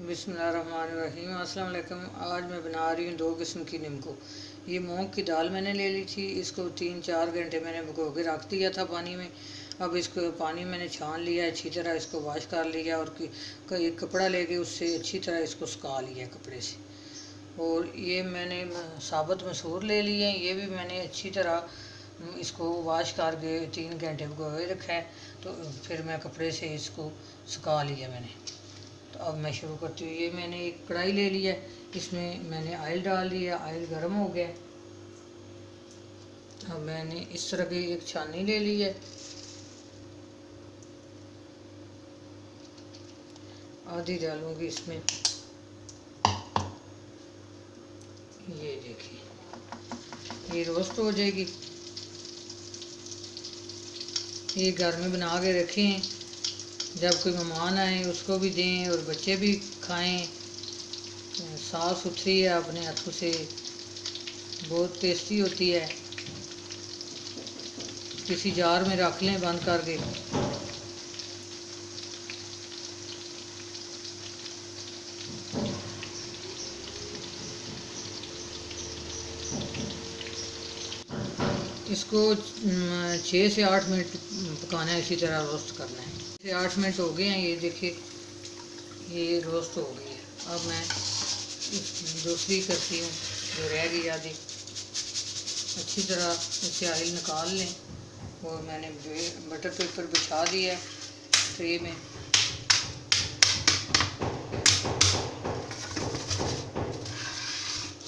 बिस्मिल्लाहिर्रहमानिर्रहीम। अस्सलाम वालेकुम। आज मैं बना रही हूँ 2 किस्म की नीमको। ये मूंग की दाल मैंने ले ली थी, इसको 3-4 घंटे मैंने भिगो के रख दिया था पानी में। अब इसको पानी मैंने छान लिया, अच्छी तरह इसको वॉश कर लिया और एक कपड़ा लेके उससे अच्छी तरह इसको सुखा लिया कपड़े से। और ये मैंने साबुत मसूर ले लिए हैं, ये भी मैंने अच्छी तरह इसको वॉश करके 3 घंटे भिगोए रखा है। तो फिर मैं कपड़े से इसको सुखा लिया मैंने। तो अब मैं शुरू करती हूँ। ये मैंने एक कढ़ाई ले लिया है, इसमें मैंने ऑयल डाल दिया, ऑयल गर्म हो गया। अब मैंने इस तरह की एक छानी ले ली है, आधी डालूंगी इसमें। ये देखिए, ये रोस्ट हो जाएगी। ये घर में बना के रखें, जब कोई मेहमान आए उसको भी दें और बच्चे भी खाएं। साफ़ सुथरी है, अपने हाथों से बहुत टेस्टी होती है। किसी जार में रख लें बंद करके। इसको 6 से 8 मिनट पकाना है, इसी तरह रोस्ट करना है। 6 से 8 मिनट हो गए हैं, ये देखिए ये रोस्ट हो गई है। अब मैं दूसरी करती हूँ जो रह गई आधी। अच्छी तरह इसे ऑयल निकाल लें और मैंने बटर पेपर बिछा दिया है ट्रे में।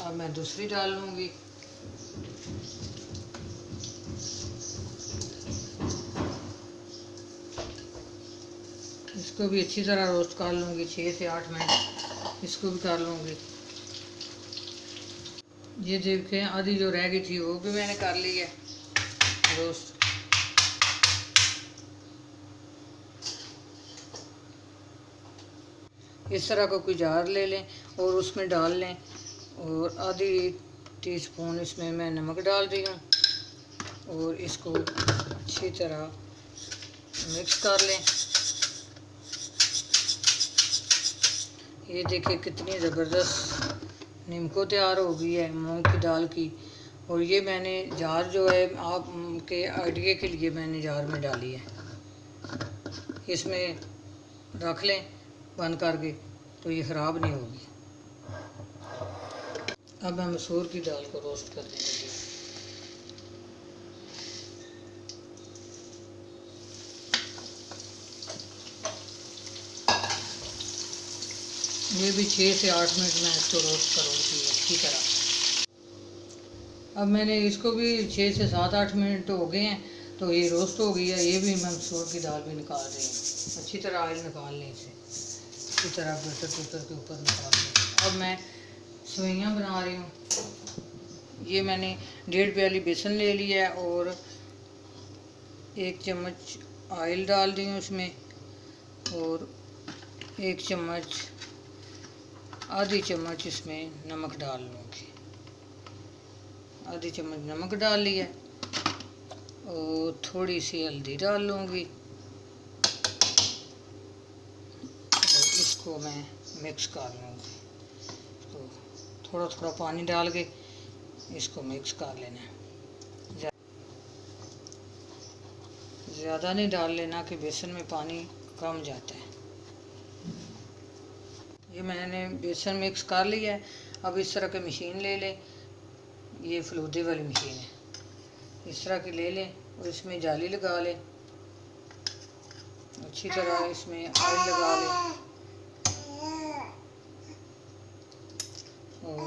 अब मैं दूसरी डाल लूँगी। इसको भी अच्छी तरह रोस्ट कर लूँगी, 6 से 8 मिनट इसको भी कर लूँगी। ये देखें, आधी जो रह गई थी वो भी मैंने कर ली है रोस्ट। इस तरह का कोई जार ले लें और उसमें डाल लें, और आधी टीस्पून इसमें मैं नमक डाल रही हूँ और इसको अच्छी तरह मिक्स कर लें। ये देखिए कितनी ज़बरदस्त नीमको तैयार हो गई है मूंग की दाल की। और ये मैंने जार जो है आपके आइडिया के लिए मैंने जार में डाली है, इसमें रख लें बंद करके तो ये ख़राब नहीं होगी। अब मैं मसूर की दाल को रोस्ट करने लगी। ये भी 6 से 8 मिनट में इसको रोस्ट करूँगी अच्छी तरह। अब मैंने इसको भी 6 से 7-8 मिनट हो गए हैं, तो ये रोस्ट हो गई है। ये भी मैं मसूर की दाल भी निकाल रही हूँ। अच्छी तरह ऑयल निकाल लें इसे, अच्छी तरह बटर पेपर के ऊपर निकाल लें। अब मैं सेवइयाँ बना रही हूँ। ये मैंने 1.5 प्याली बेसन ले लिया है और 1 चम्मच ऑयल डाल दी हूँ उसमें, और 1 चम्मच आधी चम्मच इसमें नमक डाल लूँगी। आधी चम्मच नमक डाल लिया और थोड़ी सी हल्दी डाल लूँगी और इसको मैं मिक्स कर लूँगी। तो थोड़ा थोड़ा पानी डाल के इसको मिक्स कर लेना है। ज़्यादा नहीं डाल लेना कि बेसन में पानी कम जाता है। ये मैंने बेसन मिक्स कर लिया है। अब इस तरह की मशीन ले लें, ये फलूदे वाली मशीन है, इस तरह की ले लें और इसमें जाली लगा लें। अच्छी तरह इसमें ऑयल लगा लें और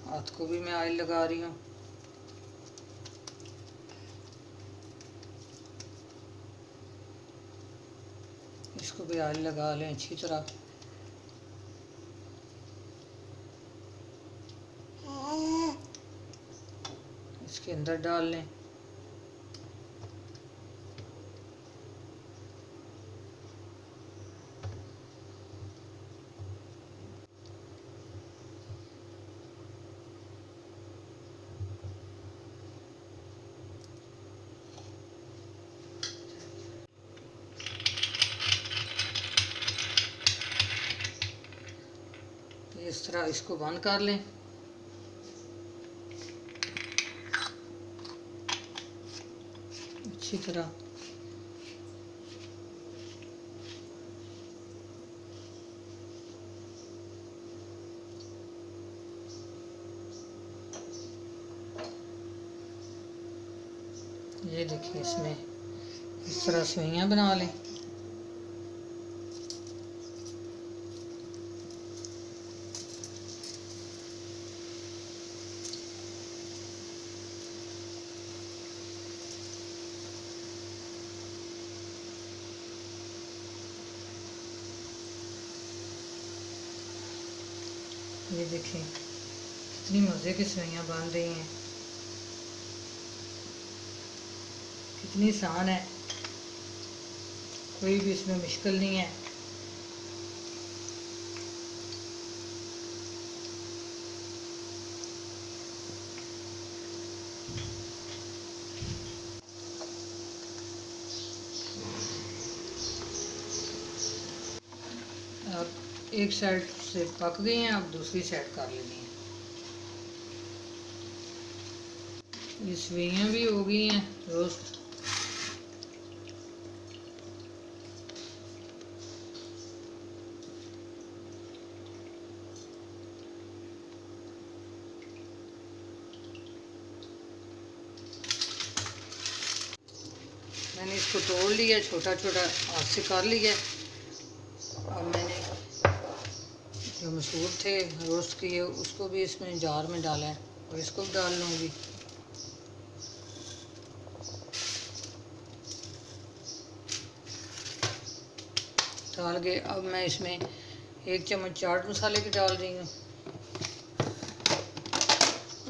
हाथ को भी मैं ऑयल लगा रही हूँ। इसको भी ऑयल लगा लें अच्छी तरह। इसके अंदर डाल लें। तरह इसको बंद कर लें। अच्छी तरह ये देखिए, इसमें इस तरह सेवइयाँ बना लें। ये देखें कितनी मज़े की सेवइयाँ बन रही हैं, कितनी आसान है, कोई भी इसमें मुश्किल नहीं है। अब एक साइड से पक गई हैं, अब दूसरी साइड कर लेनी है। ये सेवइयाँ भी हो गई हैं रोस्ट। मैंने इसको तोड़ लिया, छोटा छोटा हाथ से कर लिया। अब मैंने जो मसूर थे रोस्ट किए उसको भी इसमें जार में डाला है और इसको भी डाल लूँगी। डाल के अब मैं इसमें 1 चम्मच चाट मसाले की डाल रही हूँ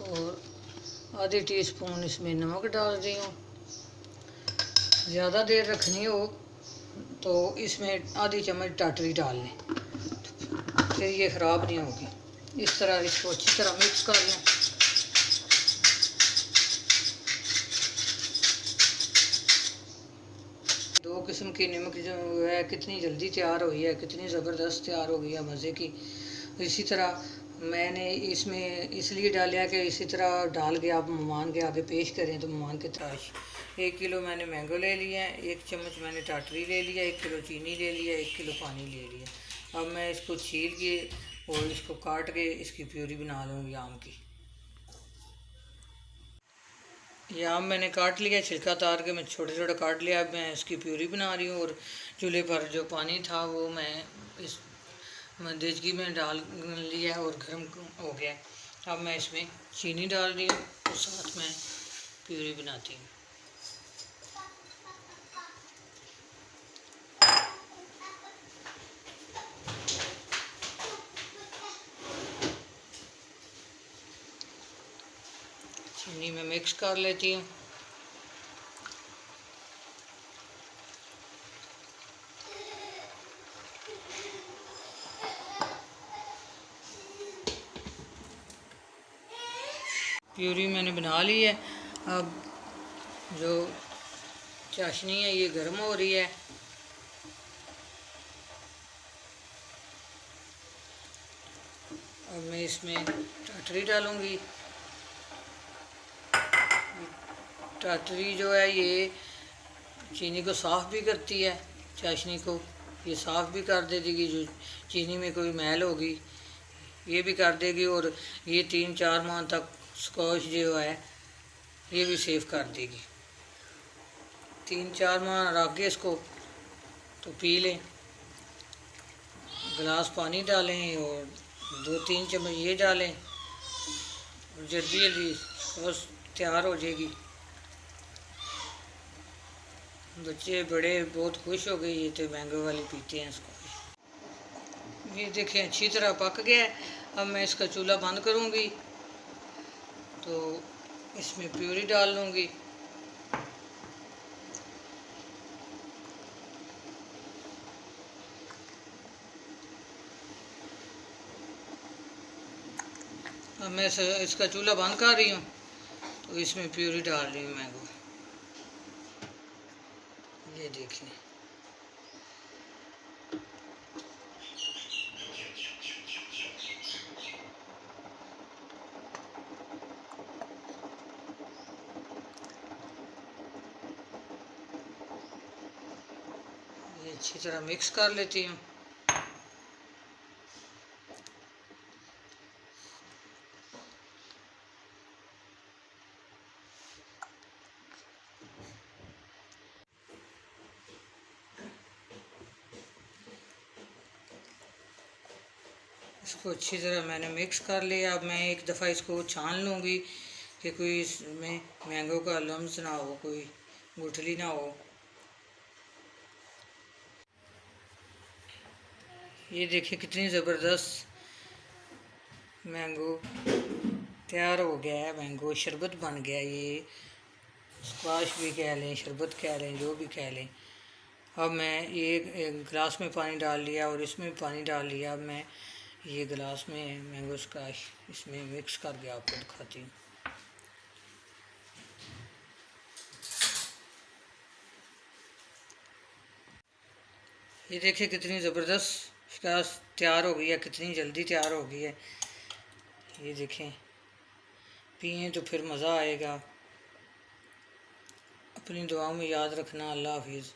और आधी टीस्पून इसमें नमक डाल रही हूँ। ज़्यादा देर रखनी हो तो इसमें आधी चम्मच टाटरी डाल लें, फिर ये ख़राब नहीं होगी। इस तरह इसको अच्छी तरह मिक्स कर लें। दो किस्म की नमक जो है कितनी जल्दी तैयार हुई है, कितनी ज़बरदस्त तैयार हो गई है, मज़े की। इसी तरह मैंने इसमें इसलिए डाला कि इसी तरह डाल के आप मेहमान के आगे पेश करें तो मेहमान के तराश। 1 किलो मैंने मैंगो ले लिया है, 1 चम्मच मैंने टाटरी ले लिया, 1 किलो चीनी ले लिया, 1 किलो पानी ले लिया। अब मैं इसको छील के और इसको काट के इसकी प्यूरी बना लूँगी आम की। ये आम मैंने काट लिया, छिलका उतार के मैं छोटे छोटे काट लिया। अब मैं इसकी प्यूरी बना रही हूँ और चूल्हे पर जो पानी था वो मैं इस देचकी में डाल लिया और गर्म हो गया। अब मैं इसमें चीनी डाल रही हूँ और साथ में प्यूरी बनाती हूँ। चीनी में मिक्स कर लेती हूँ। प्यूरी मैंने बना ली है। अब जो चाशनी है ये गर्म हो रही है। अब मैं इसमें टाटरी डालूँगी। टाटरी जो है ये चीनी को साफ़ भी करती है, चाशनी को ये साफ़ भी कर देगी। जो चीनी में कोई मैल होगी ये भी कर देगी और ये 3-4 माह तक स्कॉच जो है ये भी सेव कर देगी। 3-4 माह रख के इसको तो पी लें। गिलास पानी डालें और 2-3 चम्मच ये डालें और जल्दी जल्दी स्कॉच तैयार हो जाएगी। बच्चे बड़े बहुत खुश हो गए, ये तो मैंगो वाली पीते हैं स्कॉच। ये देखें अच्छी तरह पक गया है। अब मैं इसका चूल्हा बंद करूँगी तो इसमें प्यूरी डाल लूँगी। अब मैं इसका चूल्हा बंद कर रही हूँ तो इसमें प्यूरी डाल रही हूँ मैंगो। ये देखिए अच्छी तरह मिक्स कर लेती हूँ। इसको अच्छी तरह मैंने मिक्स कर लिया। अब मैं एक दफ़ा इसको छान लूँगी कि कोई इसमें मैंगो का लम्स ना हो, कोई गुठली ना हो। ये देखिए कितनी ज़बरदस्त मैंगो तैयार हो गया है। मैंगो शरबत बन गया। ये स्क्वाश भी कह लें, शरबत कह लें, जो भी कह लें। अब मैं ये एक गिलास में पानी डाल लिया और इसमें भी पानी डाल लिया। अब मैं ये गिलास में मैंगो स्क्वाश इसमें मिक्स करके आपको दिखाती हूँ। ये देखिए कितनी ज़बरदस्त स्क्वाश तैयार हो गई है, कितनी जल्दी तैयार हो गई है। ये देखें, पिएँ तो फिर मज़ा आएगा। अपनी दुआओं में याद रखना। अल्लाह हाफिज़।